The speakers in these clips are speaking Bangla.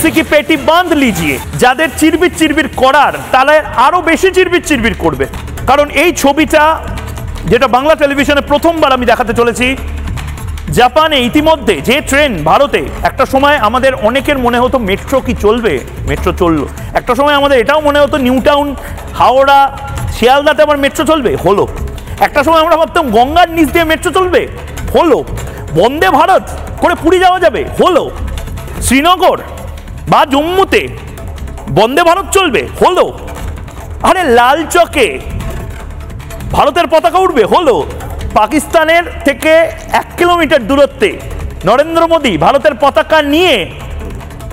किसी की पेटी बांध लीजिए যাদের চিরবির চিরবির করার তারা আরো বেশি চিরবির চিরবির করবে কারণ এই ছবিটা যেটা বাংলা টেলিভিশনে প্রথমবার আমি দেখাতে চলেছি জাপানে ইতিমধ্যে যে ট্রেন ভারতে একটা সময় আমাদের অনেকের মনে হতো মেট্রো কি চলবে মেট্রো চললো একটা সময় আমাদের এটাও মনে হতো নিউ টাউন হাওড়া শিয়ালদাতে আবার মেট্রো চলবে হলো একটা সময় আমরা ভাবতাম গঙ্গার নিচ দিয়ে মেট্রো চলবে হলো বন্দে ভারত করে পুরী যাওয়া যাবে হলো শ্রীনগর বা জম্মুতে বন্দে ভারত চলবে হলো আরে লাল চকে ভারতের পতাকা উঠবে হলো পাকিস্তানের থেকে 1 কিলোমিটার দূরত্বে নরেন্দ্র মোদী ভারতের পতাকা নিয়ে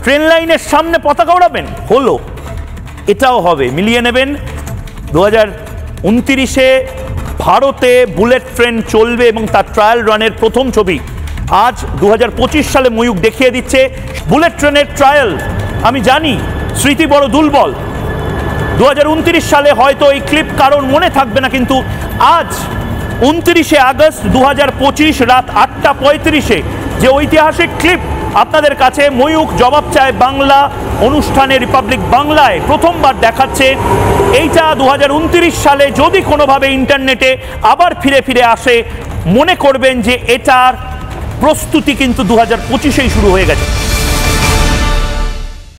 ট্রেন লাইনের সামনে পতাকা উড়াবেন হলো এটাও হবে মিলিয়ে নেবেন 2029-এ ভারতে বুলেট ট্রেন চলবে এবং তার ট্রায়াল রানের প্রথম ছবি আজ 2025 সালে ময়ূক দেখিয়ে দিচ্ছে বুলেট ট্রেনের ট্রায়াল আমি জানি স্মৃতি বড় দুর্বল 2029 সালে হয়তো এই ক্লিপ কারণ মনে থাকবে না কিন্তু আজ 29 আগস্ট 2025 রাত 8:35 যে ঐতিহাসিক ক্লিপ আপনাদের কাছে ময়ূক জবাব চায় বাংলা অনুষ্ঠানে রিপাবলিক বাংলায় প্রথমবার দেখাচ্ছে এইটা 2029 সালে যদি কোনোভাবে ইন্টারনেটে আবার ফিরে ফিরে আসে মনে করবেন যে এটার প্রস্তুতি কিন্তু 2025-এই শুরু হয়ে গেছে।